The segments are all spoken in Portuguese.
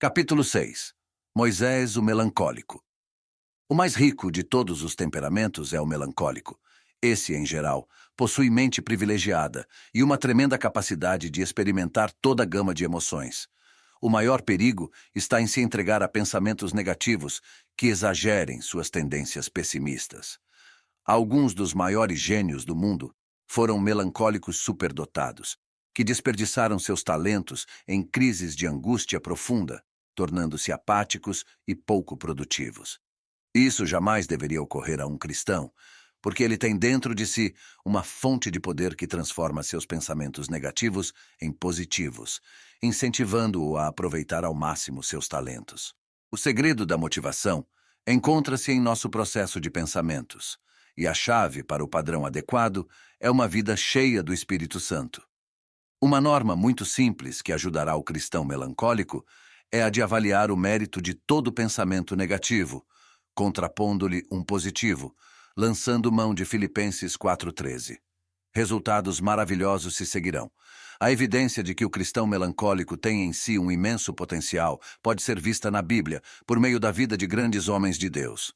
Capítulo 6. Moisés, o melancólico. O mais rico de todos os temperamentos é o melancólico. Esse, em geral, possui mente privilegiada e uma tremenda capacidade de experimentar toda a gama de emoções. O maior perigo está em se entregar a pensamentos negativos que exagerem suas tendências pessimistas. Alguns dos maiores gênios do mundo foram melancólicos superdotados, que desperdiçaram seus talentos em crises de angústia profunda, tornando-se apáticos e pouco produtivos. Isso jamais deveria ocorrer a um cristão, porque ele tem dentro de si uma fonte de poder que transforma seus pensamentos negativos em positivos, incentivando-o a aproveitar ao máximo seus talentos. O segredo da motivação encontra-se em nosso processo de pensamentos, e a chave para o padrão adequado é uma vida cheia do Espírito Santo. Uma norma muito simples que ajudará o cristão melancólico é a de avaliar o mérito de todo pensamento negativo, contrapondo-lhe um positivo, lançando mão de Filipenses 4,13. Resultados maravilhosos se seguirão. A evidência de que o cristão melancólico tem em si um imenso potencial pode ser vista na Bíblia por meio da vida de grandes homens de Deus.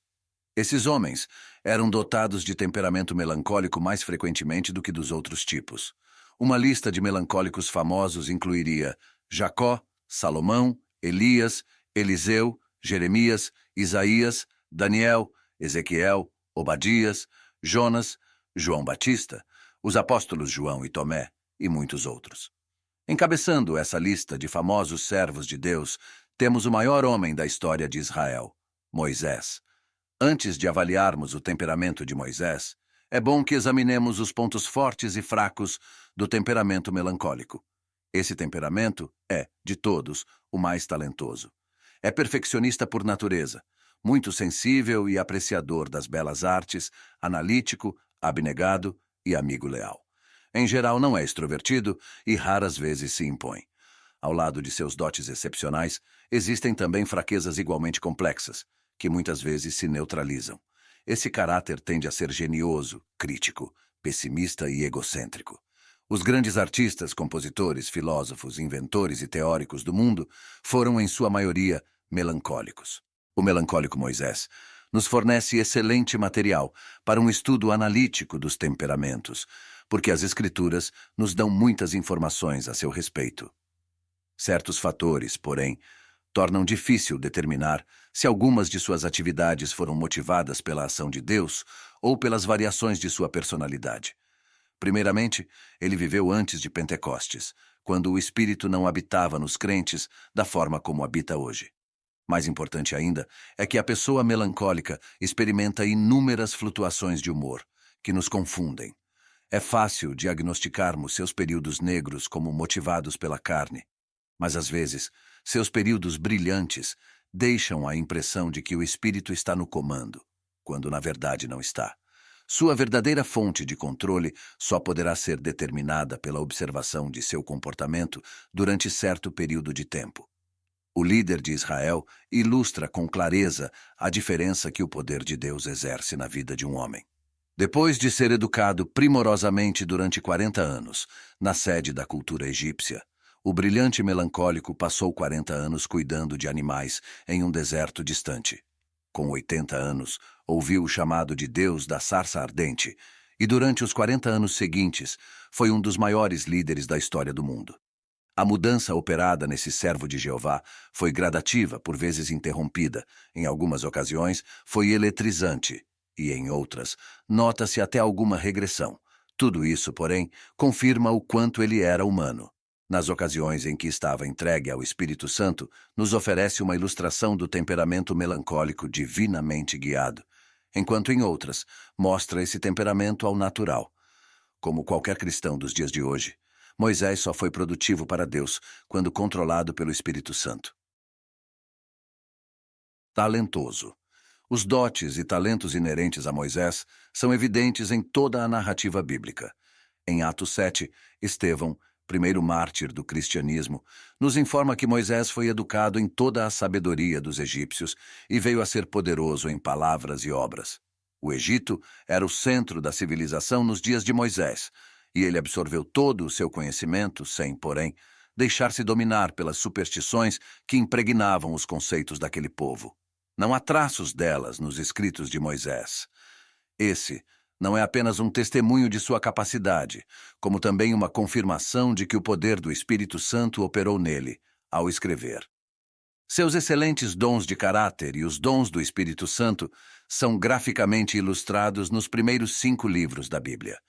Esses homens eram dotados de temperamento melancólico mais frequentemente do que dos outros tipos. Uma lista de melancólicos famosos incluiria Jacó, Salomão, Elias, Eliseu, Jeremias, Isaías, Daniel, Ezequiel, Obadias, Jonas, João Batista, os apóstolos João e Tomé e muitos outros. Encabeçando essa lista de famosos servos de Deus, temos o maior homem da história de Israel, Moisés. Antes de avaliarmos o temperamento de Moisés, é bom que examinemos os pontos fortes e fracos do temperamento melancólico. Esse temperamento é, de todos, o mais talentoso. É perfeccionista por natureza, muito sensível e apreciador das belas artes, analítico, abnegado e amigo leal. Em geral, não é extrovertido e raras vezes se impõe. Ao lado de seus dotes excepcionais, existem também fraquezas igualmente complexas, que muitas vezes se neutralizam. Esse caráter tende a ser genioso, crítico, pessimista e egocêntrico. Os grandes artistas, compositores, filósofos, inventores e teóricos do mundo foram, em sua maioria, melancólicos. O melancólico Moisés nos fornece excelente material para um estudo analítico dos temperamentos, porque as Escrituras nos dão muitas informações a seu respeito. Certos fatores, porém, tornam difícil determinar se algumas de suas atividades foram motivadas pela ação de Deus ou pelas variações de sua personalidade. Primeiramente, ele viveu antes de Pentecostes, quando o Espírito não habitava nos crentes da forma como habita hoje. Mais importante ainda é que a pessoa melancólica experimenta inúmeras flutuações de humor, que nos confundem. É fácil diagnosticarmos seus períodos negros como motivados pela carne, mas às vezes, seus períodos brilhantes deixam a impressão de que o Espírito está no comando, quando na verdade não está. Sua verdadeira fonte de controle só poderá ser determinada pela observação de seu comportamento durante certo período de tempo. O líder de Israel ilustra com clareza a diferença que o poder de Deus exerce na vida de um homem. Depois de ser educado primorosamente durante 40 anos, na sede da cultura egípcia, o brilhante melancólico passou 40 anos cuidando de animais em um deserto distante. Com 80 anos, ouviu o chamado de Deus da sarça ardente e, durante os 40 anos seguintes, foi um dos maiores líderes da história do mundo. A mudança operada nesse servo de Jeová foi gradativa, por vezes interrompida, em algumas ocasiões foi eletrizante e, em outras, nota-se até alguma regressão. Tudo isso, porém, confirma o quanto ele era humano. Nas ocasiões em que estava entregue ao Espírito Santo, nos oferece uma ilustração do temperamento melancólico divinamente guiado, enquanto em outras, mostra esse temperamento ao natural. Como qualquer cristão dos dias de hoje, Moisés só foi produtivo para Deus quando controlado pelo Espírito Santo. Talentoso. Os dotes e talentos inerentes a Moisés são evidentes em toda a narrativa bíblica. Em Atos 7, Estevão, primeiro mártir do cristianismo, nos informa que Moisés foi educado em toda a sabedoria dos egípcios e veio a ser poderoso em palavras e obras. O Egito era o centro da civilização nos dias de Moisés, e ele absorveu todo o seu conhecimento sem, porém, deixar-se dominar pelas superstições que impregnavam os conceitos daquele povo. Não há traços delas nos escritos de Moisés. Esse não é apenas um testemunho de sua capacidade, como também uma confirmação de que o poder do Espírito Santo operou nele, ao escrever. Seus excelentes dons de caráter e os dons do Espírito Santo são graficamente ilustrados nos primeiros 5 livros da Bíblia.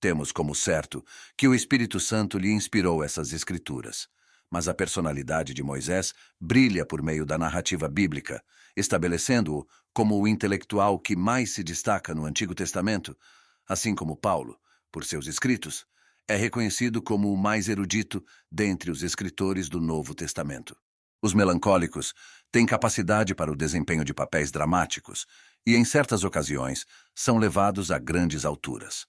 Temos como certo que o Espírito Santo lhe inspirou essas escrituras, mas a personalidade de Moisés brilha por meio da narrativa bíblica, estabelecendo-o como o intelectual que mais se destaca no Antigo Testamento, assim como Paulo, por seus escritos, é reconhecido como o mais erudito dentre os escritores do Novo Testamento. Os melancólicos têm capacidade para o desempenho de papéis dramáticos e, em certas ocasiões, são levados a grandes alturas.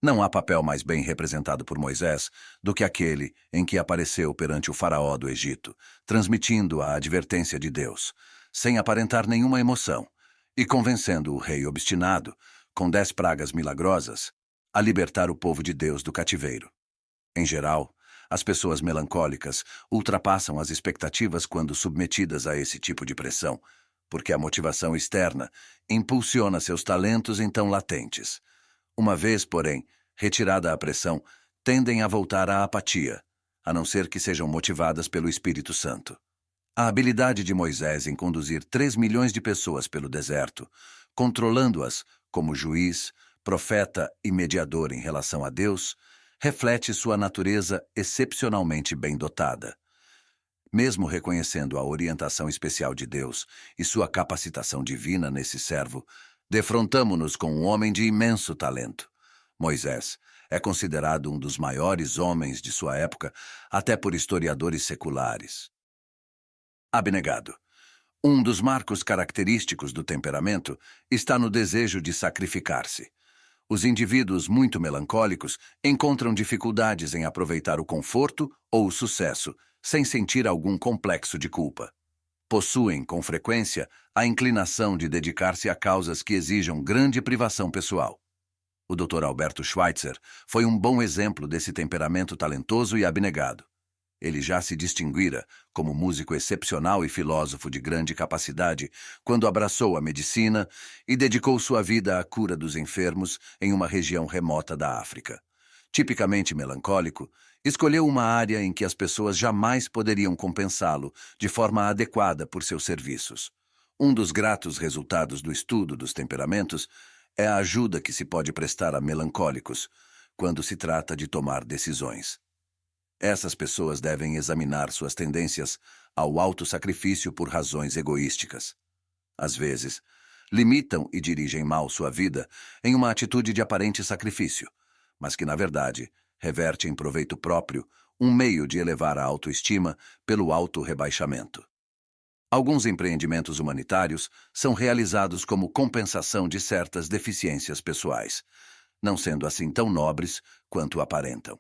Não há papel mais bem representado por Moisés do que aquele em que apareceu perante o faraó do Egito, transmitindo a advertência de Deus, sem aparentar nenhuma emoção, e convencendo o rei obstinado, com 10 pragas milagrosas, a libertar o povo de Deus do cativeiro. Em geral, as pessoas melancólicas ultrapassam as expectativas quando submetidas a esse tipo de pressão, porque a motivação externa impulsiona seus talentos então latentes. Uma vez, porém, retirada a pressão, tendem a voltar à apatia, a não ser que sejam motivadas pelo Espírito Santo. A habilidade de Moisés em conduzir 3 milhões de pessoas pelo deserto, controlando-as como juiz, profeta e mediador em relação a Deus, reflete sua natureza excepcionalmente bem dotada. Mesmo reconhecendo a orientação especial de Deus e sua capacitação divina nesse servo, defrontamo-nos com um homem de imenso talento. Moisés é considerado um dos maiores homens de sua época, até por historiadores seculares. Abnegado. Um dos marcos característicos do temperamento está no desejo de sacrificar-se. Os indivíduos muito melancólicos encontram dificuldades em aproveitar o conforto ou o sucesso, sem sentir algum complexo de culpa. Possuem, com frequência, a inclinação de dedicar-se a causas que exijam grande privação pessoal. O Dr. Alberto Schweitzer foi um bom exemplo desse temperamento talentoso e abnegado. Ele já se distinguira como músico excepcional e filósofo de grande capacidade quando abraçou a medicina e dedicou sua vida à cura dos enfermos em uma região remota da África. Tipicamente melancólico, escolheu uma área em que as pessoas jamais poderiam compensá-lo de forma adequada por seus serviços. Um dos gratos resultados do estudo dos temperamentos é a ajuda que se pode prestar a melancólicos quando se trata de tomar decisões. Essas pessoas devem examinar suas tendências ao autossacrifício por razões egoísticas. Às vezes, limitam e dirigem mal sua vida em uma atitude de aparente sacrifício, mas que, na verdade, reverte em proveito próprio um meio de elevar a autoestima pelo auto-rebaixamento. Alguns empreendimentos humanitários são realizados como compensação de certas deficiências pessoais, não sendo assim tão nobres quanto aparentam.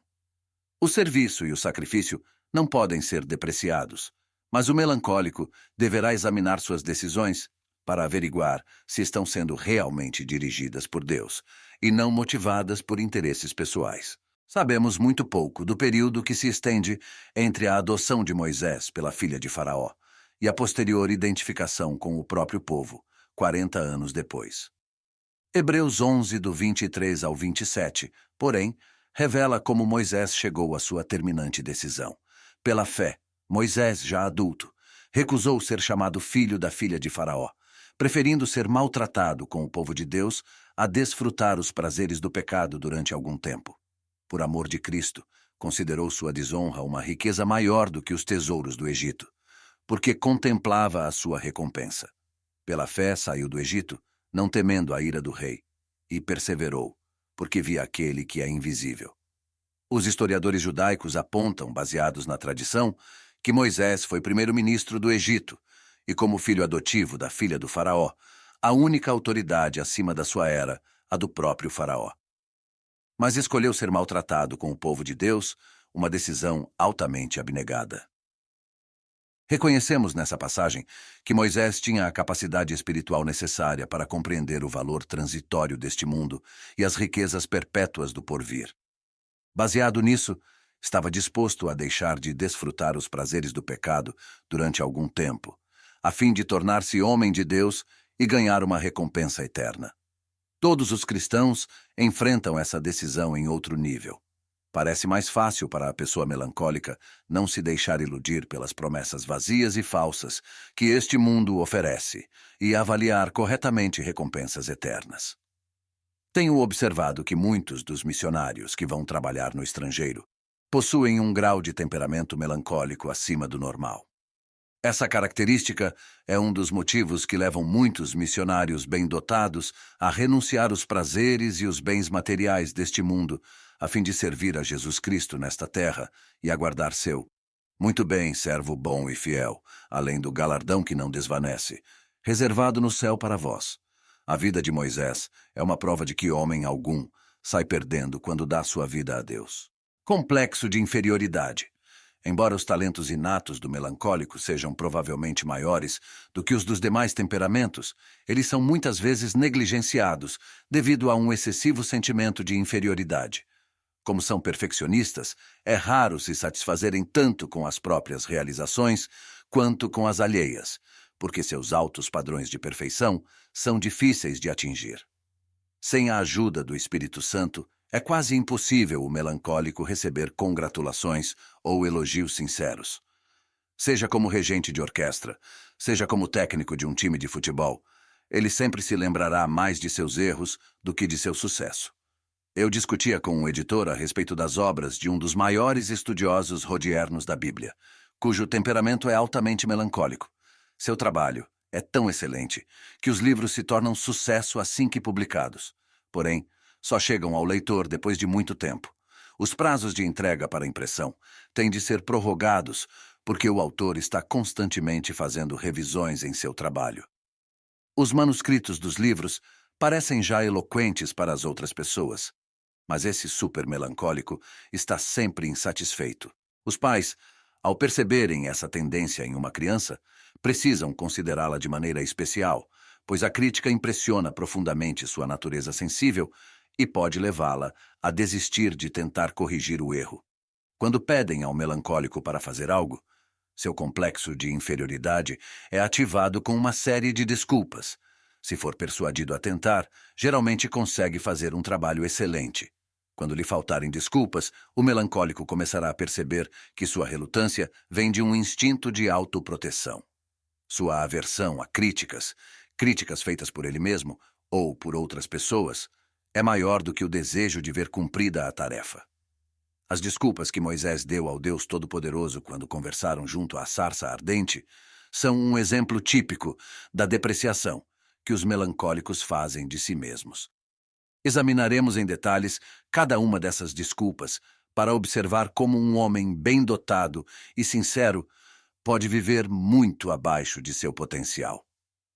O serviço e o sacrifício não podem ser depreciados, mas o melancólico deverá examinar suas decisões para averiguar se estão sendo realmente dirigidas por Deus e não motivadas por interesses pessoais. Sabemos muito pouco do período que se estende entre a adoção de Moisés pela filha de Faraó e a posterior identificação com o próprio povo, 40 anos depois. Hebreus 11, do 23 ao 27, porém, revela como Moisés chegou à sua terminante decisão. Pela fé, Moisés, já adulto, recusou ser chamado filho da filha de Faraó, preferindo ser maltratado com o povo de Deus a desfrutar os prazeres do pecado durante algum tempo. Por amor de Cristo, considerou sua desonra uma riqueza maior do que os tesouros do Egito, porque contemplava a sua recompensa. Pela fé saiu do Egito, não temendo a ira do rei, e perseverou, porque via aquele que é invisível. Os historiadores judaicos apontam, baseados na tradição, que Moisés foi primeiro-ministro do Egito e, como filho adotivo da filha do Faraó, a única autoridade acima da sua era, a do próprio Faraó. Mas escolheu ser maltratado com o povo de Deus, uma decisão altamente abnegada. Reconhecemos nessa passagem que Moisés tinha a capacidade espiritual necessária para compreender o valor transitório deste mundo e as riquezas perpétuas do porvir. Baseado nisso, Estava disposto a deixar de desfrutar os prazeres do pecado durante algum tempo, a fim de tornar-se homem de Deus e ganhar uma recompensa eterna. Todos os cristãos enfrentam essa decisão em outro nível. Parece mais fácil para a pessoa melancólica não se deixar iludir pelas promessas vazias e falsas que este mundo oferece e avaliar corretamente recompensas eternas. Tenho observado que muitos dos missionários que vão trabalhar no estrangeiro possuem um grau de temperamento melancólico acima do normal. Essa característica é um dos motivos que levam muitos missionários bem dotados a renunciar os prazeres e os bens materiais deste mundo, a fim de servir a Jesus Cristo nesta terra e aguardar seu. Muito bem, servo bom e fiel, além do galardão que não desvanece, reservado no céu para vós. A vida de Moisés é uma prova de que homem algum sai perdendo quando dá sua vida a Deus. Complexo de inferioridade. Embora os talentos inatos do melancólico sejam provavelmente maiores do que os dos demais temperamentos, eles são muitas vezes negligenciados devido a um excessivo sentimento de inferioridade. Como são perfeccionistas, é raro se satisfazerem tanto com as próprias realizações quanto com as alheias, porque seus altos padrões de perfeição são difíceis de atingir. Sem a ajuda do Espírito Santo, é quase impossível o melancólico receber congratulações ou elogios sinceros. Seja como regente de orquestra, seja como técnico de um time de futebol, ele sempre se lembrará mais de seus erros do que de seu sucesso. Eu discutia com um editor a respeito das obras de um dos maiores estudiosos rodiernos da Bíblia, cujo temperamento é altamente melancólico. Seu trabalho é tão excelente que os livros se tornam sucesso assim que publicados. Porém, só chegam ao leitor depois de muito tempo. Os prazos de entrega para impressão têm de ser prorrogados porque o autor está constantemente fazendo revisões em seu trabalho. Os manuscritos dos livros parecem já eloquentes para as outras pessoas, mas esse super melancólico está sempre insatisfeito. Os pais, ao perceberem essa tendência em uma criança, precisam considerá-la de maneira especial, pois a crítica impressiona profundamente sua natureza sensível e pode levá-la a desistir de tentar corrigir o erro. Quando pedem ao melancólico para fazer algo, seu complexo de inferioridade é ativado com uma série de desculpas. Se for persuadido a tentar, geralmente consegue fazer um trabalho excelente. Quando lhe faltarem desculpas, o melancólico começará a perceber que sua relutância vem de um instinto de autoproteção. Sua aversão a críticas feitas por ele mesmo ou por outras pessoas, é maior do que o desejo de ver cumprida a tarefa. As desculpas que Moisés deu ao Deus Todo-Poderoso quando conversaram junto à sarça ardente são um exemplo típico da depreciação que os melancólicos fazem de si mesmos. Examinaremos em detalhes cada uma dessas desculpas para observar como um homem bem dotado e sincero pode viver muito abaixo de seu potencial.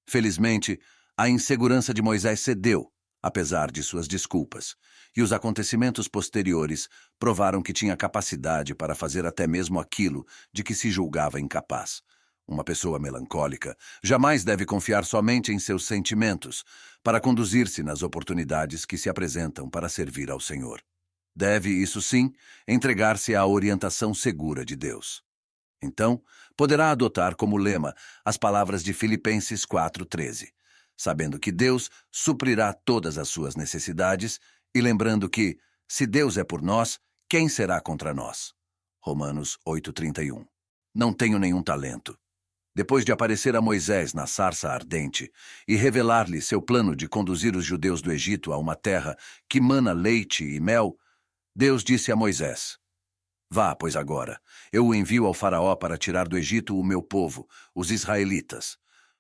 Felizmente, a insegurança de Moisés cedeu, apesar de suas desculpas, e os acontecimentos posteriores provaram que tinha capacidade para fazer até mesmo aquilo de que se julgava incapaz. Uma pessoa melancólica jamais deve confiar somente em seus sentimentos para conduzir-se nas oportunidades que se apresentam para servir ao Senhor. Deve, isso sim, entregar-se à orientação segura de Deus. Então, poderá adotar como lema as palavras de Filipenses 4:13, sabendo que Deus suprirá todas as suas necessidades e lembrando que, se Deus é por nós, quem será contra nós? Romanos 8:31. Não tenho nenhum talento. Depois de aparecer a Moisés na sarça ardente e revelar-lhe seu plano de conduzir os judeus do Egito a uma terra que mana leite e mel, Deus disse a Moisés: Vá, pois agora, eu o envio ao faraó para tirar do Egito o meu povo, os israelitas.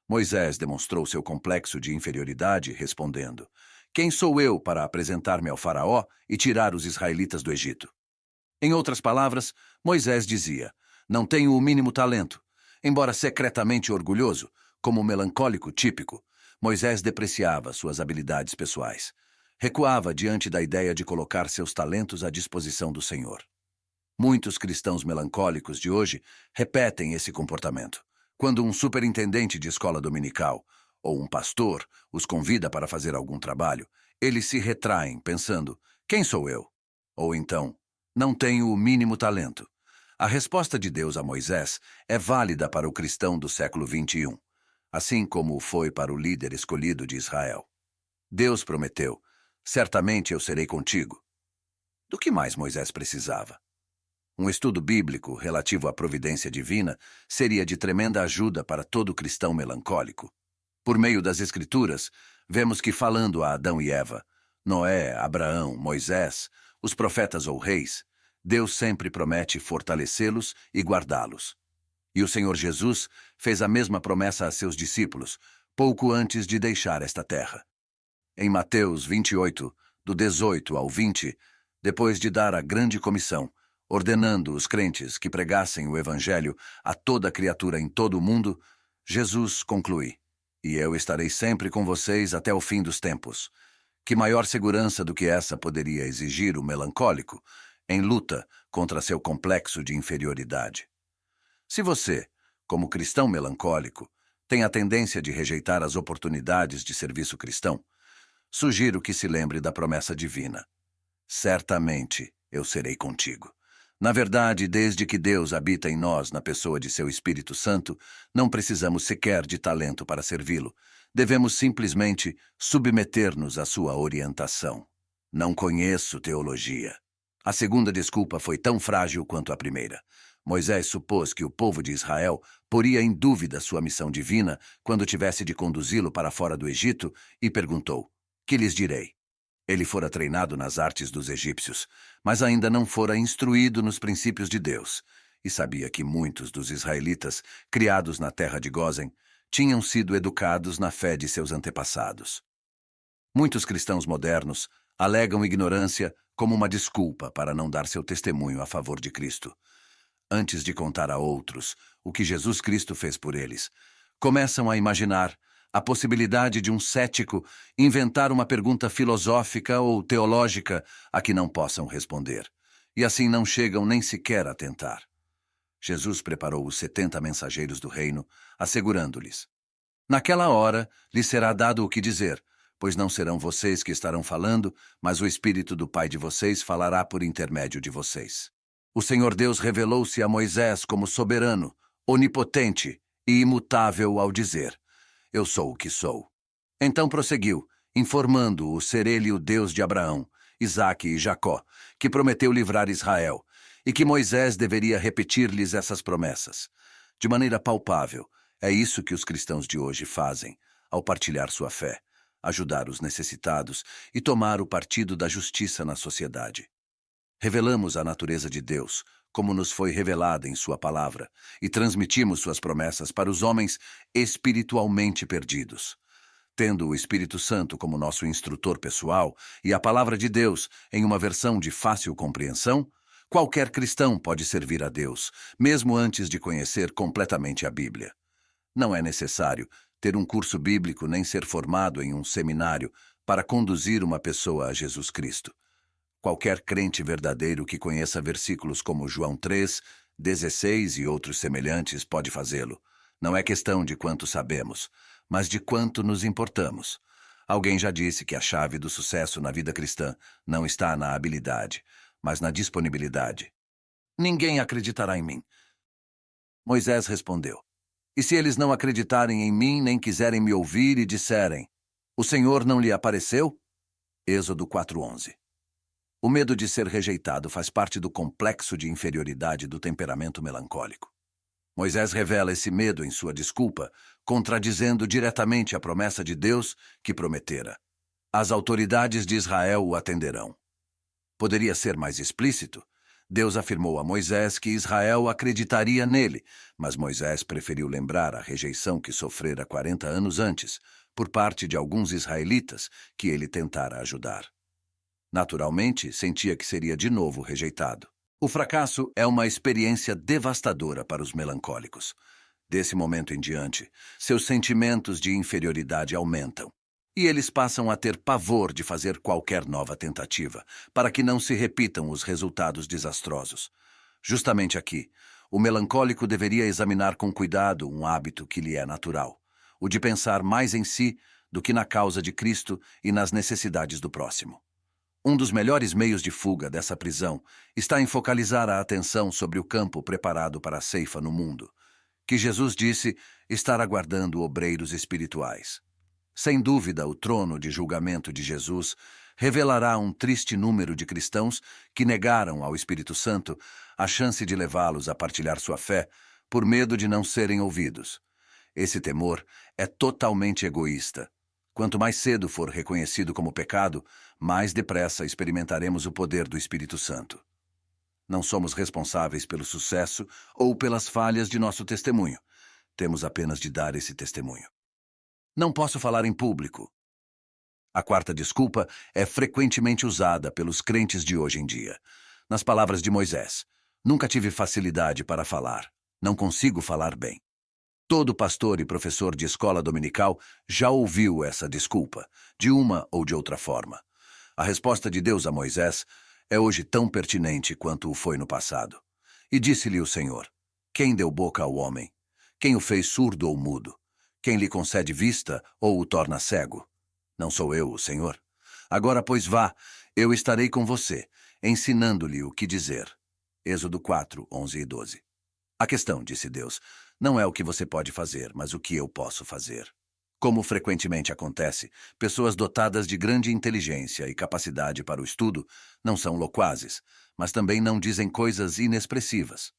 Moisés demonstrou seu complexo de inferioridade, respondendo: Quem sou eu para apresentar-me ao faraó e tirar os israelitas do Egito? Em outras palavras, Moisés dizia: Não tenho o mínimo talento. Embora secretamente orgulhoso, como o melancólico típico, Moisés depreciava suas habilidades pessoais. Recuava diante da ideia de colocar seus talentos à disposição do Senhor. Muitos cristãos melancólicos de hoje repetem esse comportamento. Quando um superintendente de escola dominical ou um pastor os convida para fazer algum trabalho, eles se retraem pensando: quem sou eu? Ou então, Não tenho o mínimo talento. A resposta de Deus a Moisés é válida para o cristão do século XXI, assim como foi para o líder escolhido de Israel. Deus prometeu: certamente eu serei contigo. Do que mais Moisés precisava? Um estudo bíblico relativo à providência divina seria de tremenda ajuda para todo cristão melancólico. Por meio das Escrituras, vemos que, falando a Adão e Eva, Noé, Abraão, Moisés, os profetas ou reis, Deus sempre promete fortalecê-los e guardá-los. E o Senhor Jesus fez a mesma promessa a seus discípulos, pouco antes de deixar esta terra. Em Mateus 28, do 18 ao 20, depois de dar a grande comissão, ordenando os crentes que pregassem o Evangelho a toda criatura em todo o mundo, Jesus conclui: "E eu estarei sempre com vocês até o fim dos tempos." Que maior segurança do que essa poderia exigir o melancólico em luta contra seu complexo de inferioridade? Se você, como cristão melancólico, tem a tendência de rejeitar as oportunidades de serviço cristão, sugiro que se lembre da promessa divina: certamente eu serei contigo. Na verdade, desde que Deus habita em nós na pessoa de seu Espírito Santo, não precisamos sequer de talento para servi-lo. Devemos simplesmente submeter-nos à sua orientação. Não conheço teologia. A segunda desculpa foi tão frágil quanto a primeira. Moisés supôs que o povo de Israel poria em dúvida sua missão divina quando tivesse de conduzi-lo para fora do Egito e perguntou: "Que lhes direi?" Ele fora treinado nas artes dos egípcios, mas ainda não fora instruído nos princípios de Deus, e sabia que muitos dos israelitas, criados na terra de Gósen, tinham sido educados na fé de seus antepassados. Muitos cristãos modernos alegam ignorância como uma desculpa para não dar seu testemunho a favor de Cristo. Antes de contar a outros o que Jesus Cristo fez por eles, começam a imaginar a possibilidade de um cético inventar uma pergunta filosófica ou teológica a que não possam responder, e assim não chegam nem sequer a tentar. Jesus preparou os 70 mensageiros do reino, assegurando-lhes: naquela hora lhes será dado o que dizer, pois não serão vocês que estarão falando, mas o Espírito do Pai de vocês falará por intermédio de vocês. O Senhor Deus revelou-se a Moisés como soberano, onipotente e imutável ao dizer: eu sou o que sou. Então prosseguiu, informando-o ser ele o Deus de Abraão, Isaque e Jacó, que prometeu livrar Israel, e que Moisés deveria repetir-lhes essas promessas. De maneira palpável, é isso que os cristãos de hoje fazem, ao partilhar sua fé, ajudar os necessitados e tomar o partido da justiça na sociedade. Revelamos a natureza de Deus, como nos foi revelada em sua palavra, e transmitimos suas promessas para os homens espiritualmente perdidos. Tendo o Espírito Santo como nosso instrutor pessoal e a palavra de Deus em uma versão de fácil compreensão, qualquer cristão pode servir a Deus, mesmo antes de conhecer completamente a Bíblia. Não é necessário ter um curso bíblico nem ser formado em um seminário para conduzir uma pessoa a Jesus Cristo. Qualquer crente verdadeiro que conheça versículos como João 3, 16 e outros semelhantes pode fazê-lo. Não é questão de quanto sabemos, mas de quanto nos importamos. Alguém já disse que a chave do sucesso na vida cristã não está na habilidade, mas na disponibilidade. Ninguém acreditará em mim. Moisés respondeu: e se eles não acreditarem em mim, nem quiserem me ouvir e disserem: o Senhor não lhe apareceu? Êxodo 4:11. O medo de ser rejeitado faz parte do complexo de inferioridade do temperamento melancólico. Moisés revela esse medo em sua desculpa, contradizendo diretamente a promessa de Deus que prometera: as autoridades de Israel o atenderão. Poderia ser mais explícito? Deus afirmou a Moisés que Israel acreditaria nele, mas Moisés preferiu lembrar a rejeição que sofrera 40 anos antes, por parte de alguns israelitas que ele tentara ajudar. Naturalmente, sentia que seria de novo rejeitado. O fracasso é uma experiência devastadora para os melancólicos. Desse momento em diante, seus sentimentos de inferioridade aumentam, e eles passam a ter pavor de fazer qualquer nova tentativa, para que não se repitam os resultados desastrosos. Justamente aqui, o melancólico deveria examinar com cuidado um hábito que lhe é natural, o de pensar mais em si do que na causa de Cristo e nas necessidades do próximo. Um dos melhores meios de fuga dessa prisão está em focalizar a atenção sobre o campo preparado para a ceifa no mundo, que Jesus disse estar aguardando obreiros espirituais. Sem dúvida, o trono de julgamento de Jesus revelará um triste número de cristãos que negaram ao Espírito Santo a chance de levá-los a partilhar sua fé por medo de não serem ouvidos. Esse temor é totalmente egoísta. Quanto mais cedo for reconhecido como pecado, mais depressa experimentaremos o poder do Espírito Santo. Não somos responsáveis pelo sucesso ou pelas falhas de nosso testemunho. Temos apenas de dar esse testemunho. Não posso falar em público. A quarta desculpa é frequentemente usada pelos crentes de hoje em dia. Nas palavras de Moisés: nunca tive facilidade para falar. Não consigo falar bem. Todo pastor e professor de escola dominical já ouviu essa desculpa, de uma ou de outra forma. A resposta de Deus a Moisés é hoje tão pertinente quanto o foi no passado. E disse-lhe o Senhor: quem deu boca ao homem? Quem o fez surdo ou mudo? Quem lhe concede vista ou o torna cego? Não sou eu, o Senhor? Agora, pois, vá, eu estarei com você, ensinando-lhe o que dizer. Êxodo 4, 11 e 12. A questão, disse Deus, não é o que você pode fazer, mas o que eu posso fazer. Como frequentemente acontece, pessoas dotadas de grande inteligência e capacidade para o estudo não são loquazes, mas também não dizem coisas inexpressivas.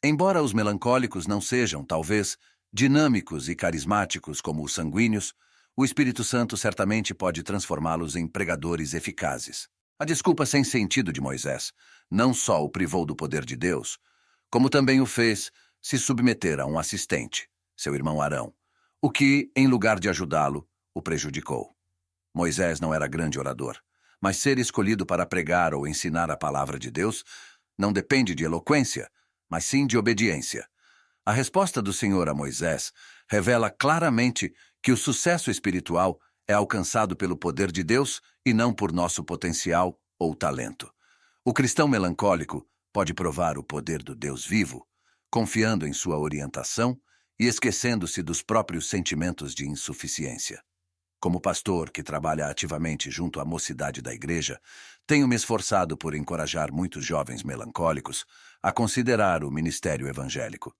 Embora os melancólicos não sejam, talvez, dinâmicos e carismáticos como os sanguíneos, o Espírito Santo certamente pode transformá-los em pregadores eficazes. A desculpa sem sentido de Moisés não só o privou do poder de Deus, como também o fez se submeter a um assistente, seu irmão Arão, o que, em lugar de ajudá-lo, o prejudicou. Moisés não era grande orador, mas ser escolhido para pregar ou ensinar a palavra de Deus não depende de eloquência, mas sim de obediência. A resposta do Senhor a Moisés revela claramente que o sucesso espiritual é alcançado pelo poder de Deus e não por nosso potencial ou talento. O cristão melancólico pode provar o poder do Deus vivo, confiando em sua orientação e esquecendo-se dos próprios sentimentos de insuficiência. Como pastor que trabalha ativamente junto à mocidade da igreja, tenho me esforçado por encorajar muitos jovens melancólicos a considerar o ministério evangélico.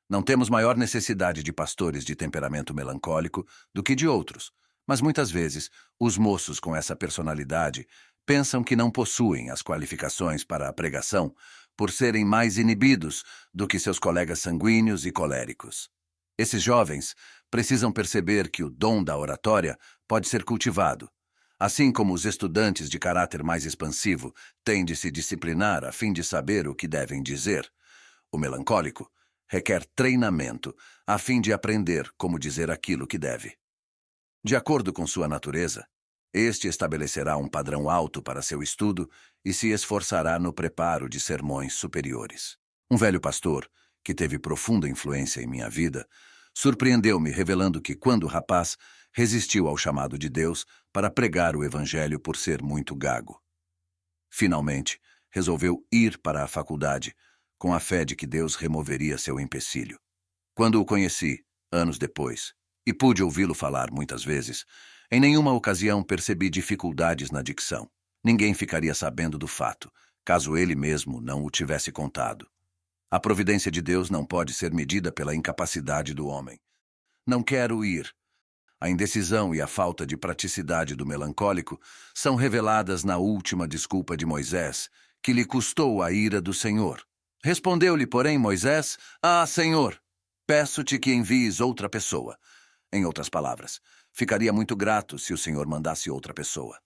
Não temos maior necessidade de pastores de temperamento melancólico do que de outros, mas muitas vezes os moços com essa personalidade pensam que não possuem as qualificações para a pregação por serem mais inibidos do que seus colegas sanguíneos e coléricos. Esses jovens precisam perceber que o dom da oratória pode ser cultivado, assim como os estudantes de caráter mais expansivo têm de se disciplinar a fim de saber o que devem dizer. O melancólico requer treinamento a fim de aprender como dizer aquilo que deve. De acordo com sua natureza, este estabelecerá um padrão alto para seu estudo e se esforçará no preparo de sermões superiores. Um velho pastor, que teve profunda influência em minha vida, surpreendeu-me revelando que, quando rapaz, resistiu ao chamado de Deus para pregar o evangelho por ser muito gago. Finalmente, resolveu ir para a faculdade, com a fé de que Deus removeria seu empecilho. Quando o conheci, anos depois, e pude ouvi-lo falar muitas vezes, em nenhuma ocasião percebi dificuldades na dicção. Ninguém ficaria sabendo do fato, caso ele mesmo não o tivesse contado. A providência de Deus não pode ser medida pela incapacidade do homem. Não quero ir. A indecisão e a falta de praticidade do melancólico são reveladas na última desculpa de Moisés, que lhe custou a ira do Senhor. Respondeu-lhe, porém, Moisés: Ah, Senhor, peço-te que envies outra pessoa. Em outras palavras, ficaria muito grato se o Senhor mandasse outra pessoa.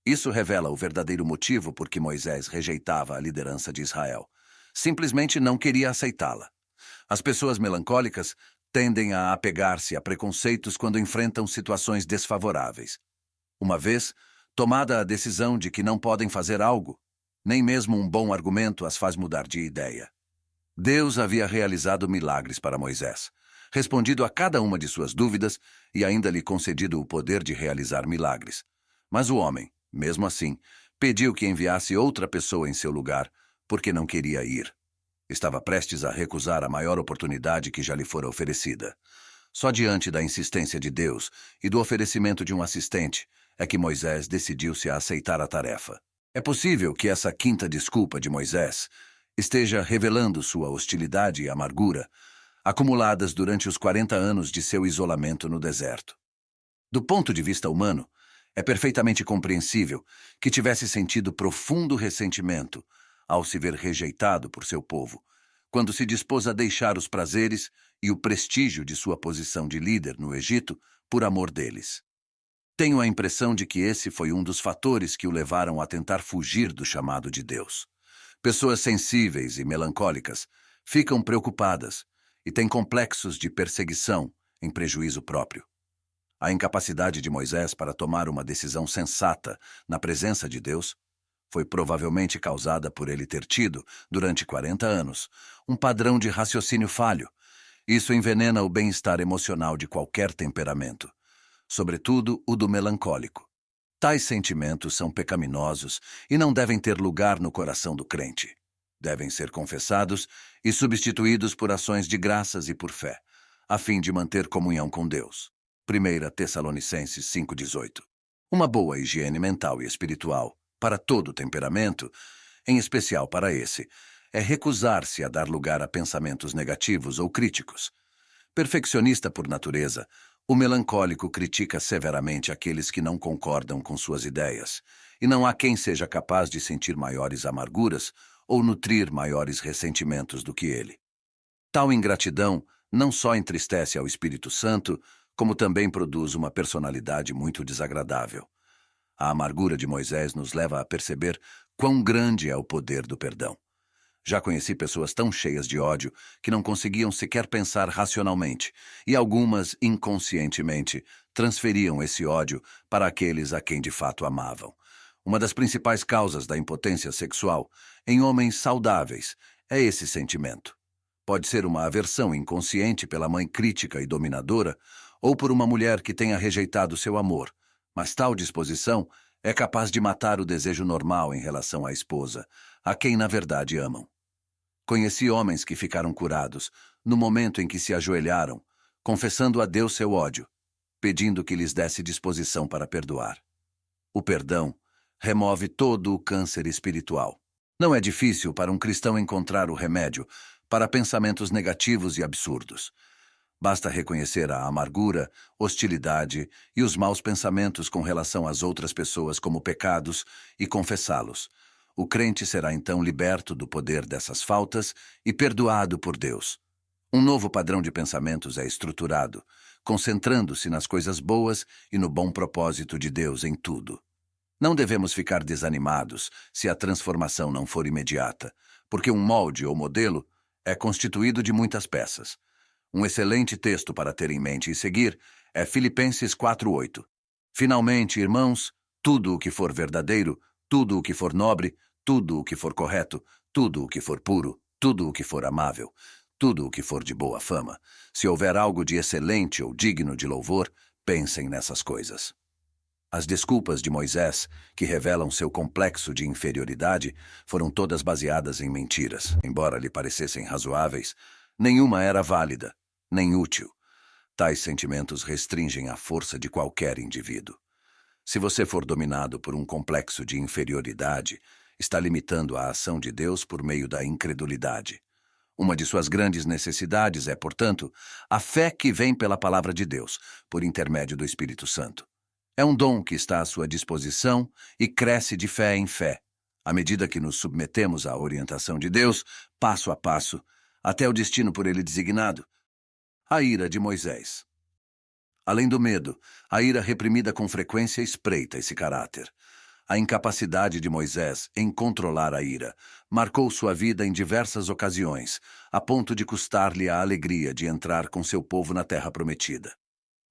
Isso revela o verdadeiro motivo por que Moisés rejeitava a liderança de Israel. Simplesmente não queria aceitá-la. As pessoas melancólicas tendem a apegar-se a preconceitos quando enfrentam situações desfavoráveis. Uma vez tomada a decisão de que não podem fazer algo, nem mesmo um bom argumento as faz mudar de ideia. Deus havia realizado milagres para Moisés, respondido a cada uma de suas dúvidas e ainda lhe concedido o poder de realizar milagres. Mas o homem, mesmo assim, pediu que enviasse outra pessoa em seu lugar, porque não queria ir. Estava prestes a recusar a maior oportunidade que já lhe fora oferecida. Só diante da insistência de Deus e do oferecimento de um assistente é que Moisés decidiu-se a aceitar a tarefa. É possível que essa quinta desculpa de Moisés esteja revelando sua hostilidade e amargura, acumuladas durante os 40 anos de seu isolamento no deserto. Do ponto de vista humano, é perfeitamente compreensível que tivesse sentido profundo ressentimento ao se ver rejeitado por seu povo, quando se dispôs a deixar os prazeres e o prestígio de sua posição de líder no Egito por amor deles. Tenho a impressão de que esse foi um dos fatores que o levaram a tentar fugir do chamado de Deus. Pessoas sensíveis e melancólicas ficam preocupadas e têm complexos de perseguição em prejuízo próprio. A incapacidade de Moisés para tomar uma decisão sensata na presença de Deus foi provavelmente causada por ele ter tido, durante 40 anos, um padrão de raciocínio falho. Isso envenena o bem-estar emocional de qualquer temperamento, sobretudo o do melancólico. Tais sentimentos são pecaminosos e não devem ter lugar no coração do crente. Devem ser confessados e substituídos por ações de graças e por fé, a fim de manter comunhão com Deus. 1 Tessalonicenses 5,18. Uma boa higiene mental e espiritual, para todo temperamento, em especial para esse, é recusar-se a dar lugar a pensamentos negativos ou críticos. Perfeccionista por natureza, o melancólico critica severamente aqueles que não concordam com suas ideias, e não há quem seja capaz de sentir maiores amarguras ou nutrir maiores ressentimentos do que ele. Tal ingratidão não só entristece ao Espírito Santo, como também produz uma personalidade muito desagradável. A amargura de Moisés nos leva a perceber quão grande é o poder do perdão. Já conheci pessoas tão cheias de ódio que não conseguiam sequer pensar racionalmente, e algumas, inconscientemente, transferiam esse ódio para aqueles a quem de fato amavam. Uma das principais causas da impotência sexual em homens saudáveis é esse sentimento. Pode ser uma aversão inconsciente pela mãe crítica e dominadora, ou por uma mulher que tenha rejeitado seu amor, mas tal disposição é capaz de matar o desejo normal em relação à esposa, a quem na verdade amam. Conheci homens que ficaram curados no momento em que se ajoelharam, confessando a Deus seu ódio, pedindo que lhes desse disposição para perdoar. O perdão remove todo o câncer espiritual. Não é difícil para um cristão encontrar o remédio para pensamentos negativos e absurdos. Basta reconhecer a amargura, hostilidade e os maus pensamentos com relação às outras pessoas como pecados e confessá-los. O crente será então liberto do poder dessas faltas e perdoado por Deus. Um novo padrão de pensamentos é estruturado, concentrando-se nas coisas boas e no bom propósito de Deus em tudo. Não devemos ficar desanimados se a transformação não for imediata, porque um molde ou modelo é constituído de muitas peças. Um excelente texto para ter em mente e seguir é Filipenses 4:8. Finalmente, irmãos, tudo o que for verdadeiro, tudo o que for nobre, tudo o que for correto, tudo o que for puro, tudo o que for amável, tudo o que for de boa fama, se houver algo de excelente ou digno de louvor, pensem nessas coisas. As desculpas de Moisés, que revelam seu complexo de inferioridade, foram todas baseadas em mentiras. Embora lhe parecessem razoáveis, nenhuma era válida, nem útil. Tais sentimentos restringem a força de qualquer indivíduo. Se você for dominado por um complexo de inferioridade, está limitando a ação de Deus por meio da incredulidade. Uma de suas grandes necessidades é, portanto, a fé que vem pela palavra de Deus, por intermédio do Espírito Santo. É um dom que está à sua disposição e cresce de fé em fé, à medida que nos submetemos à orientação de Deus, passo a passo, até o destino por ele designado. A ira de Moisés. Além do medo, a ira reprimida com frequência espreita esse caráter. A incapacidade de Moisés em controlar a ira marcou sua vida em diversas ocasiões, a ponto de custar-lhe a alegria de entrar com seu povo na terra prometida.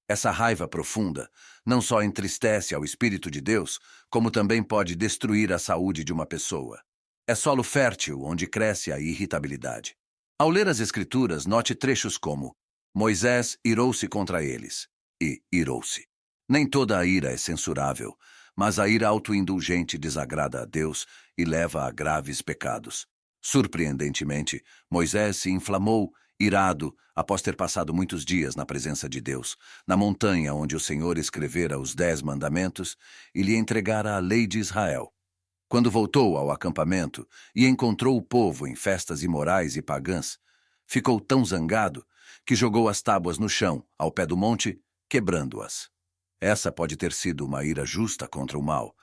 Essa raiva profunda não só entristece ao Espírito de Deus, como também pode destruir a saúde de uma pessoa. É solo fértil onde cresce a irritabilidade. Ao ler as Escrituras, note trechos como Moisés irou-se contra eles e irou-se. Nem toda a ira é censurável, mas a ira autoindulgente desagrada a Deus e leva a graves pecados. Surpreendentemente, Moisés se inflamou, irado, após ter passado muitos dias na presença de Deus, na montanha onde o Senhor escrevera os 10 mandamentos e lhe entregara a lei de Israel. Quando voltou ao acampamento e encontrou o povo em festas imorais e pagãs, ficou tão zangado que jogou as tábuas no chão, ao pé do monte, quebrando-as. Essa pode ter sido uma ira justa contra o mal,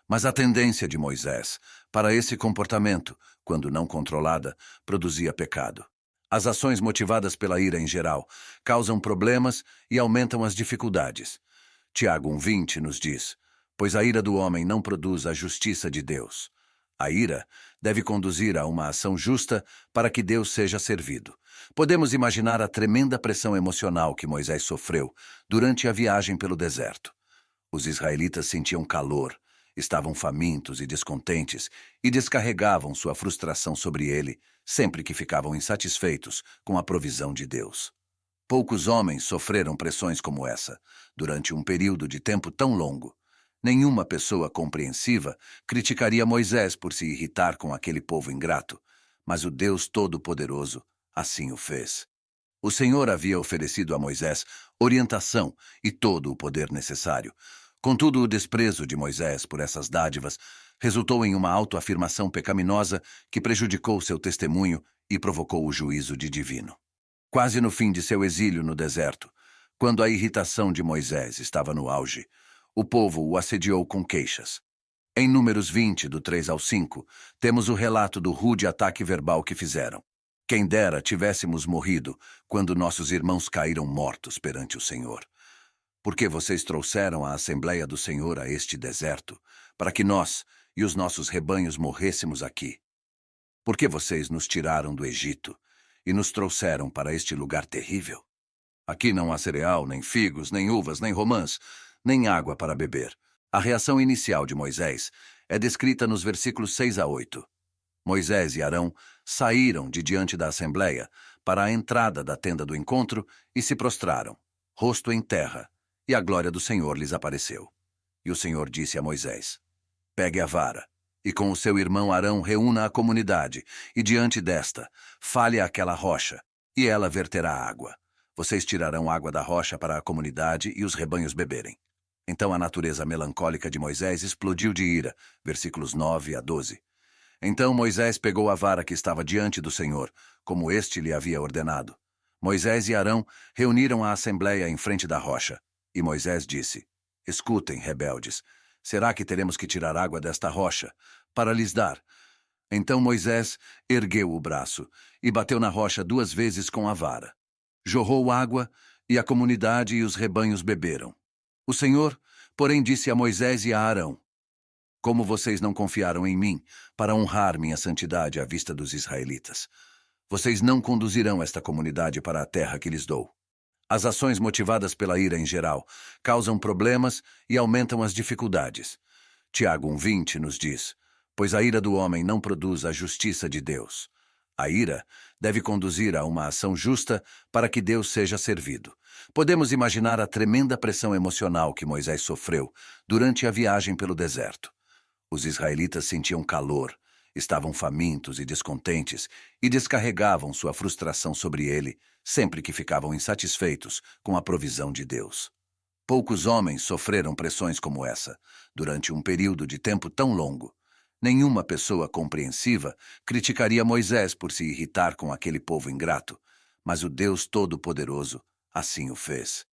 mas a tendência de Moisés para esse comportamento, quando não controlada, produzia pecado. As ações motivadas pela ira em geral causam problemas e aumentam as dificuldades. Tiago 1,20 nos diz: pois a ira do homem não produz a justiça de Deus. A ira deve conduzir a uma ação justa para que Deus seja servido. Podemos imaginar a tremenda pressão emocional que Moisés sofreu durante a viagem pelo deserto. Os israelitas sentiam calor, estavam famintos e descontentes e descarregavam sua frustração sobre ele sempre que ficavam insatisfeitos com a provisão de Deus. Poucos homens sofreram pressões como essa, durante um período de tempo tão longo. Nenhuma pessoa compreensiva criticaria Moisés por se irritar com aquele povo ingrato, mas o Deus Todo-Poderoso assim o fez. O Senhor havia oferecido a Moisés orientação e todo o poder necessário. Contudo, o desprezo de Moisés por essas dádivas resultou em uma autoafirmação pecaminosa que prejudicou seu testemunho e provocou o juízo divino. Quase no fim de seu exílio no deserto, quando a irritação de Moisés estava no auge, o povo o assediou com queixas. Em Números 20, do 3 ao 5, temos o relato do rude ataque verbal que fizeram. Quem dera tivéssemos morrido quando nossos irmãos caíram mortos perante o Senhor. Porque vocês trouxeram a Assembleia do Senhor a este deserto, para que nós e os nossos rebanhos morrêssemos aqui. Porque vocês nos tiraram do Egito e nos trouxeram para este lugar terrível? Aqui não há cereal, nem figos, nem uvas, nem romãs, nem água para beber. A reação inicial de Moisés é descrita nos versículos 6 a 8. Moisés e Arão saíram de diante da Assembleia para a entrada da tenda do encontro e se prostraram, rosto em terra, e a glória do Senhor lhes apareceu. E o Senhor disse a Moisés: pegue a vara, e com o seu irmão Arão reúna a comunidade, e diante desta, fale àquela rocha, e ela verterá água. Vocês tirarão água da rocha para a comunidade e os rebanhos beberem. Então a natureza melancólica de Moisés explodiu de ira. Versículos 9 a 12. Então Moisés pegou a vara que estava diante do Senhor, como este lhe havia ordenado. Moisés e Arão reuniram a assembleia em frente da rocha. E Moisés disse: escutem, rebeldes, será que teremos que tirar água desta rocha para lhes dar? Então Moisés ergueu o braço e bateu na rocha 2 vezes com a vara. Jorrou água e a comunidade e os rebanhos beberam. O Senhor, porém, disse a Moisés e a Arão: como vocês não confiaram em mim para honrar minha santidade à vista dos israelitas, vocês não conduzirão esta comunidade para a terra que lhes dou. As ações motivadas pela ira em geral causam problemas e aumentam as dificuldades. Tiago 1,20 nos diz: pois a ira do homem não produz a justiça de Deus. A ira deve conduzir a uma ação justa para que Deus seja servido. Podemos imaginar a tremenda pressão emocional que Moisés sofreu durante a viagem pelo deserto. Os israelitas sentiam calor, estavam famintos e descontentes e descarregavam sua frustração sobre ele sempre que ficavam insatisfeitos com a provisão de Deus. Poucos homens sofreram pressões como essa, durante um período de tempo tão longo. Nenhuma pessoa compreensiva criticaria Moisés por se irritar com aquele povo ingrato, mas o Deus Todo-Poderoso assim o fez.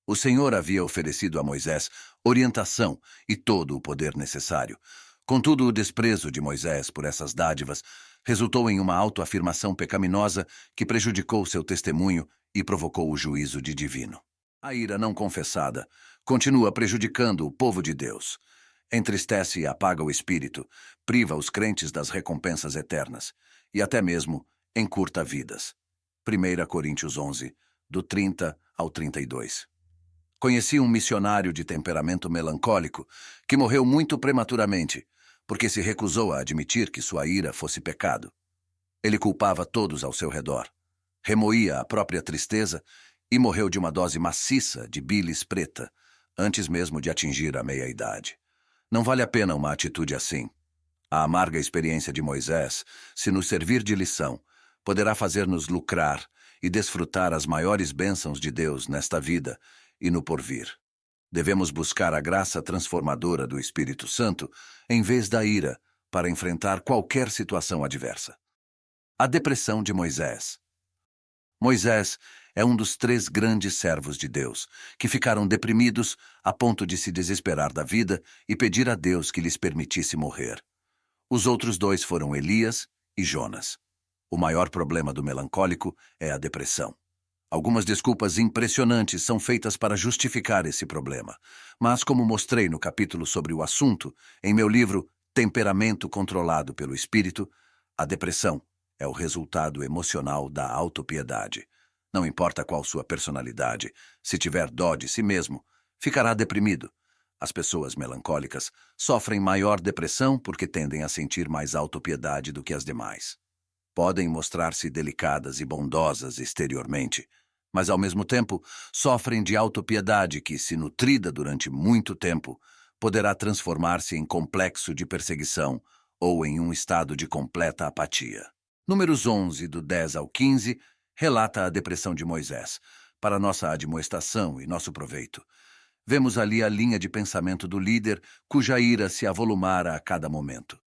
O Senhor havia oferecido a Moisés orientação e todo o poder necessário. Contudo, o desprezo de Moisés por essas dádivas resultou em uma autoafirmação pecaminosa que prejudicou seu testemunho e provocou o juízo divino. A ira não confessada continua prejudicando o povo de Deus. Entristece e apaga o espírito, priva os crentes das recompensas eternas e até mesmo encurta vidas. 1 Coríntios 11, do 30 ao 32. Conheci um missionário de temperamento melancólico que morreu muito prematuramente, porque se recusou a admitir que sua ira fosse pecado. Ele culpava todos ao seu redor, remoía a própria tristeza e morreu de uma dose maciça de bilis preta, antes mesmo de atingir a meia-idade. Não vale a pena uma atitude assim. A amarga experiência de Moisés, se nos servir de lição, poderá fazer-nos lucrar e desfrutar as maiores bênçãos de Deus nesta vida e no porvir. Devemos buscar a graça transformadora do Espírito Santo em vez da ira, para enfrentar qualquer situação adversa. A depressão de Moisés. Moisés é um dos 3 grandes servos de Deus, que ficaram deprimidos a ponto de se desesperar da vida e pedir a Deus que lhes permitisse morrer. Os outros 2 foram Elias e Jonas. O maior problema do melancólico é a depressão. Algumas desculpas impressionantes são feitas para justificar esse problema, mas como mostrei no capítulo sobre o assunto, em meu livro Temperamento Controlado pelo Espírito, a depressão é o resultado emocional da autopiedade. Não importa qual sua personalidade, se tiver dó de si mesmo, ficará deprimido. As pessoas melancólicas sofrem maior depressão porque tendem a sentir mais autopiedade do que as demais. Podem mostrar-se delicadas e bondosas exteriormente, mas ao mesmo tempo sofrem de autopiedade que, se nutrida durante muito tempo, poderá transformar-se em complexo de perseguição ou em um estado de completa apatia. Números 11, do 10 ao 15, relata a depressão de Moisés, para nossa admoestação e nosso proveito. Vemos ali a linha de pensamento do líder, cuja ira se avolumara a cada momento.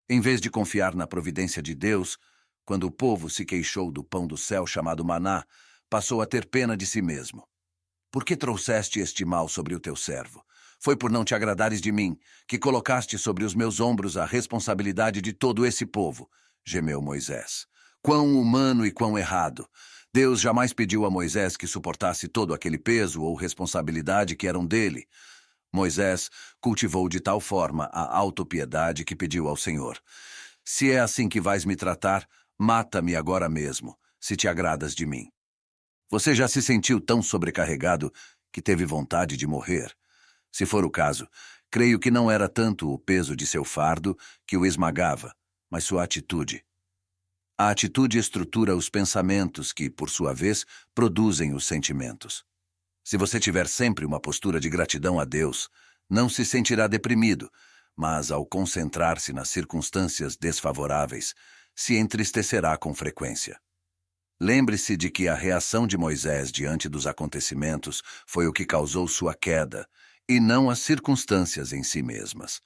Em vez de confiar na providência de Deus, quando o povo se queixou do pão do céu chamado maná, passou a ter pena de si mesmo. Por que trouxeste este mal sobre o teu servo? Foi por não te agradares de mim, que colocaste sobre os meus ombros a responsabilidade de todo esse povo, gemeu Moisés. Quão humano e quão errado! Deus jamais pediu a Moisés que suportasse todo aquele peso ou responsabilidade que eram dele. Moisés cultivou de tal forma a autopiedade que pediu ao Senhor: se é assim que vais me tratar, mata-me agora mesmo, se te agradas de mim. Você já se sentiu tão sobrecarregado que teve vontade de morrer? Se for o caso, creio que não era tanto o peso de seu fardo que o esmagava, mas sua atitude. A atitude estrutura os pensamentos que, por sua vez, produzem os sentimentos. Se você tiver sempre uma postura de gratidão a Deus, não se sentirá deprimido, mas ao concentrar-se nas circunstâncias desfavoráveis, se entristecerá com frequência. Lembre-se de que a reação de Moisés diante dos acontecimentos foi o que causou sua queda, e não as circunstâncias em si mesmas.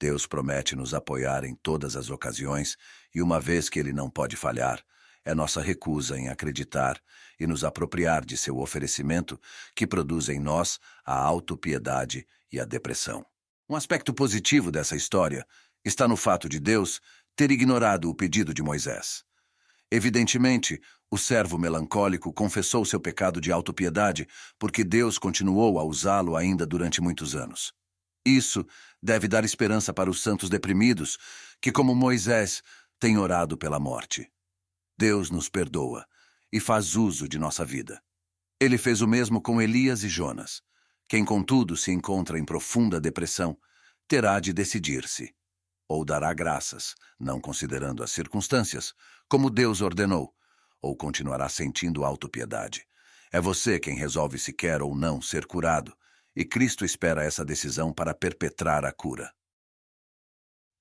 Deus promete nos apoiar em todas as ocasiões, e uma vez que Ele não pode falhar, é nossa recusa em acreditar e nos apropriar de seu oferecimento que produz em nós a autopiedade e a depressão. Um aspecto positivo dessa história está no fato de Deus ter ignorado o pedido de Moisés. Evidentemente, o servo melancólico confessou seu pecado de autopiedade porque Deus continuou a usá-lo ainda durante muitos anos. Isso deve dar esperança para os santos deprimidos que, como Moisés, têm orado pela morte. Deus nos perdoa e faz uso de nossa vida. Ele fez o mesmo com Elias e Jonas. Quem, contudo, se encontra em profunda depressão, terá de decidir-se. Ou dará graças, não considerando as circunstâncias, como Deus ordenou, ou continuará sentindo autopiedade. É você quem resolve se quer ou não ser curado, e Cristo espera essa decisão para perpetrar a cura.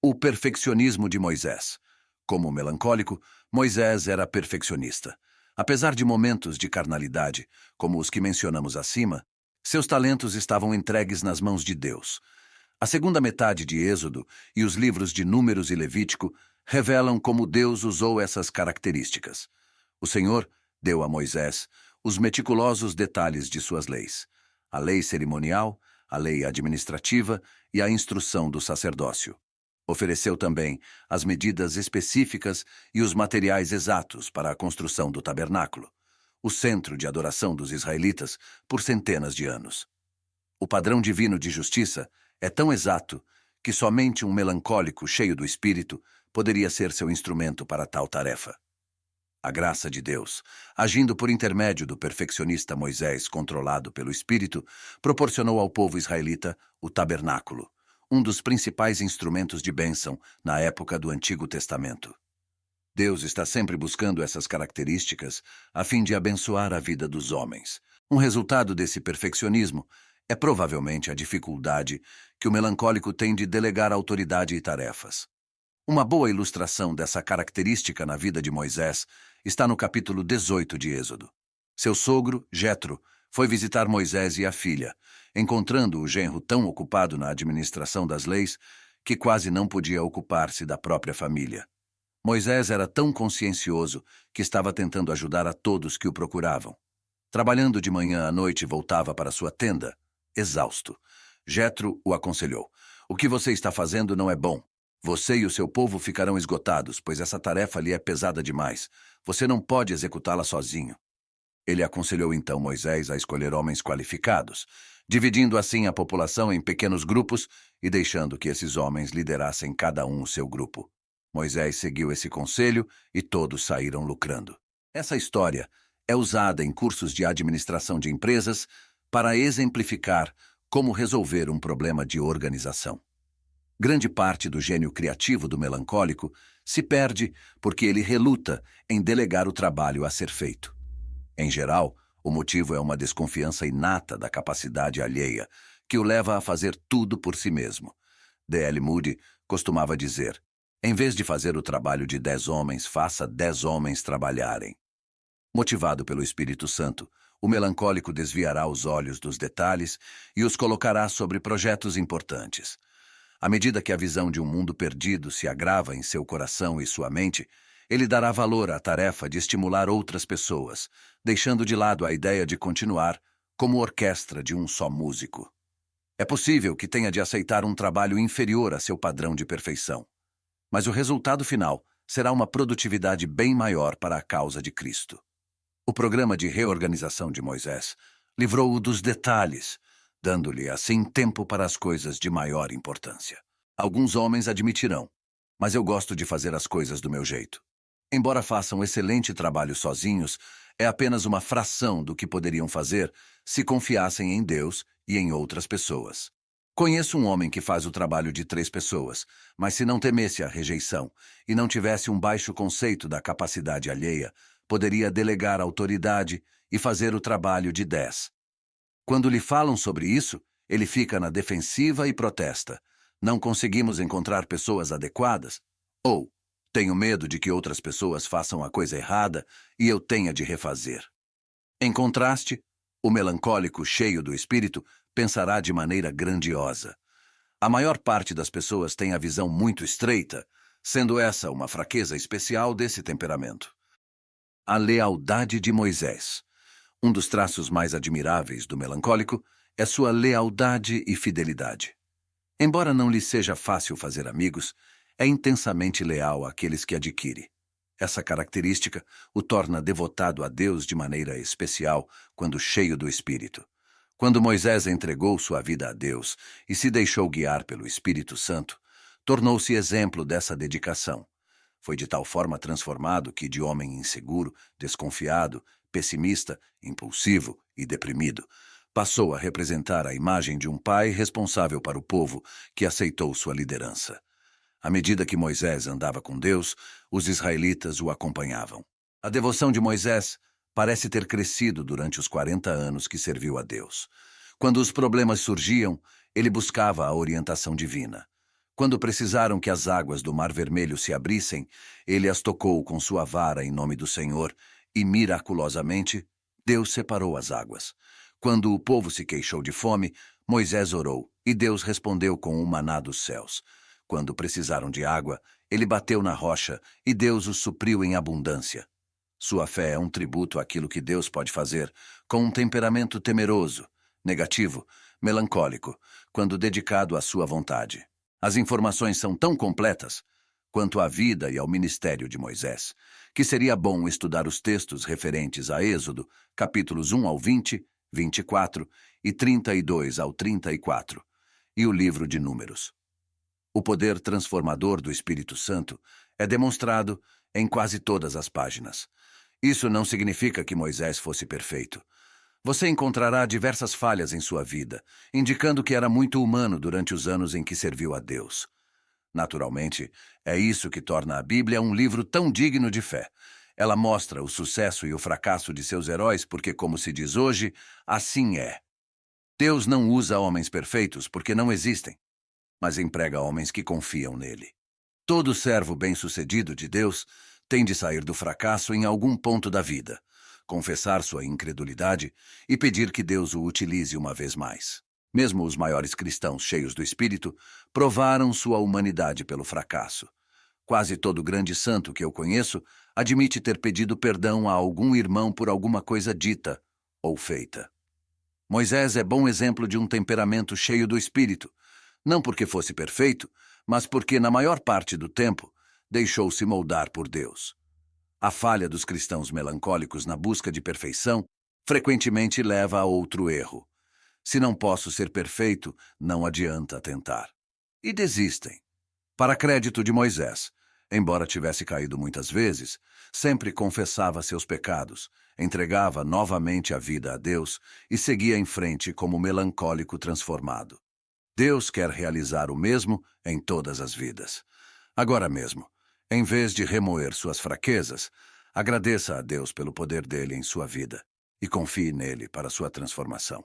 O perfeccionismo de Moisés. Como melancólico, Moisés era perfeccionista. Apesar de momentos de carnalidade, como os que mencionamos acima, seus talentos estavam entregues nas mãos de Deus. A segunda metade de Êxodo e os livros de Números e Levítico revelam como Deus usou essas características. O Senhor deu a Moisés os meticulosos detalhes de suas leis: a lei cerimonial, a lei administrativa e a instrução do sacerdócio. Ofereceu também as medidas específicas e os materiais exatos para a construção do tabernáculo, o centro de adoração dos israelitas por centenas de anos. O padrão divino de justiça é tão exato que somente um melancólico cheio do Espírito poderia ser seu instrumento para tal tarefa. A graça de Deus, agindo por intermédio do perfeccionista Moisés controlado pelo Espírito, proporcionou ao povo israelita o tabernáculo, um dos principais instrumentos de bênção na época do Antigo Testamento. Deus está sempre buscando essas características a fim de abençoar a vida dos homens. Um resultado desse perfeccionismo é provavelmente a dificuldade que o melancólico tem de delegar autoridade e tarefas. Uma boa ilustração dessa característica na vida de Moisés está no capítulo 18 de Êxodo. Seu sogro, Jetro, foi visitar Moisés e a filha, encontrando o genro tão ocupado na administração das leis que quase não podia ocupar-se da própria família. Moisés era tão consciencioso que estava tentando ajudar a todos que o procuravam. Trabalhando de manhã à noite, voltava para sua tenda, exausto. Jetro o aconselhou: "O que você está fazendo não é bom. Você e o seu povo ficarão esgotados, pois essa tarefa lhe é pesada demais. Você não pode executá-la sozinho." Ele aconselhou então Moisés a escolher homens qualificados, dividindo assim a população em pequenos grupos e deixando que esses homens liderassem cada um o seu grupo. Moisés seguiu esse conselho e todos saíram lucrando. Essa história é usada em cursos de administração de empresas para exemplificar como resolver um problema de organização. Grande parte do gênio criativo do melancólico se perde porque ele reluta em delegar o trabalho a ser feito. Em geral, o motivo é uma desconfiança inata da capacidade alheia, que o leva a fazer tudo por si mesmo. D.L. Moody costumava dizer: "Em vez de fazer o trabalho de 10 homens, faça 10 homens trabalharem." Motivado pelo Espírito Santo, o melancólico desviará os olhos dos detalhes e os colocará sobre projetos importantes. À medida que a visão de um mundo perdido se agrava em seu coração e sua mente, ele dará valor à tarefa de estimular outras pessoas, deixando de lado a ideia de continuar como orquestra de um só músico. É possível que tenha de aceitar um trabalho inferior a seu padrão de perfeição, mas o resultado final será uma produtividade bem maior para a causa de Cristo. O programa de reorganização de Moisés livrou-o dos detalhes, dando-lhe assim tempo para as coisas de maior importância. Alguns homens admitirão: "Mas eu gosto de fazer as coisas do meu jeito." Embora façam excelente trabalho sozinhos, é apenas uma fração do que poderiam fazer se confiassem em Deus e em outras pessoas. Conheço um homem que faz o trabalho de 3 pessoas, mas se não temesse a rejeição e não tivesse um baixo conceito da capacidade alheia, poderia delegar autoridade e fazer o trabalho de 10. Quando lhe falam sobre isso, ele fica na defensiva e protesta: "Não conseguimos encontrar pessoas adequadas?" Ou "Tenho medo de que outras pessoas façam a coisa errada e eu tenha de refazer." Em contraste, o melancólico cheio do espírito pensará de maneira grandiosa. A maior parte das pessoas tem a visão muito estreita, sendo essa uma fraqueza especial desse temperamento. A lealdade de Moisés. Um dos traços mais admiráveis do melancólico é sua lealdade e fidelidade. Embora não lhe seja fácil fazer amigos, é intensamente leal àqueles que adquire. Essa característica o torna devotado a Deus de maneira especial quando cheio do Espírito. Quando Moisés entregou sua vida a Deus e se deixou guiar pelo Espírito Santo, tornou-se exemplo dessa dedicação. Foi de tal forma transformado que, de homem inseguro, desconfiado, pessimista, impulsivo e deprimido, passou a representar a imagem de um pai responsável para o povo que aceitou sua liderança. À medida que Moisés andava com Deus, os israelitas o acompanhavam. A devoção de Moisés parece ter crescido durante os 40 anos que serviu a Deus. Quando os problemas surgiam, ele buscava a orientação divina. Quando precisaram que as águas do Mar Vermelho se abrissem, ele as tocou com sua vara em nome do Senhor e, miraculosamente, Deus separou as águas. Quando o povo se queixou de fome, Moisés orou e Deus respondeu com o maná dos céus. Quando precisaram de água, ele bateu na rocha e Deus os supriu em abundância. Sua fé é um tributo àquilo que Deus pode fazer, com um temperamento temeroso, negativo, melancólico, quando dedicado à sua vontade. As informações são tão completas quanto à vida e ao ministério de Moisés, que seria bom estudar os textos referentes a Êxodo, capítulos 1 ao 20, 24 e 32 ao 34, e o livro de Números. O poder transformador do Espírito Santo é demonstrado em quase todas as páginas. Isso não significa que Moisés fosse perfeito. Você encontrará diversas falhas em sua vida, indicando que era muito humano durante os anos em que serviu a Deus. Naturalmente, é isso que torna a Bíblia um livro tão digno de fé. Ela mostra o sucesso e o fracasso de seus heróis porque, como se diz hoje, assim é. Deus não usa homens perfeitos porque não existem, mas emprega homens que confiam nele. Todo servo bem-sucedido de Deus tem de sair do fracasso em algum ponto da vida, confessar sua incredulidade e pedir que Deus o utilize uma vez mais. Mesmo os maiores cristãos cheios do Espírito provaram sua humanidade pelo fracasso. Quase todo grande santo que eu conheço admite ter pedido perdão a algum irmão por alguma coisa dita ou feita. Moisés é bom exemplo de um temperamento cheio do Espírito, não porque fosse perfeito, mas porque, na maior parte do tempo, deixou-se moldar por Deus. A falha dos cristãos melancólicos na busca de perfeição frequentemente leva a outro erro. Se não posso ser perfeito, não adianta tentar. E desistem. Para crédito de Moisés, embora tivesse caído muitas vezes, sempre confessava seus pecados, entregava novamente a vida a Deus e seguia em frente como melancólico transformado. Deus quer realizar o mesmo em todas as vidas. Agora mesmo, em vez de remoer suas fraquezas, agradeça a Deus pelo poder dele em sua vida e confie nele para sua transformação.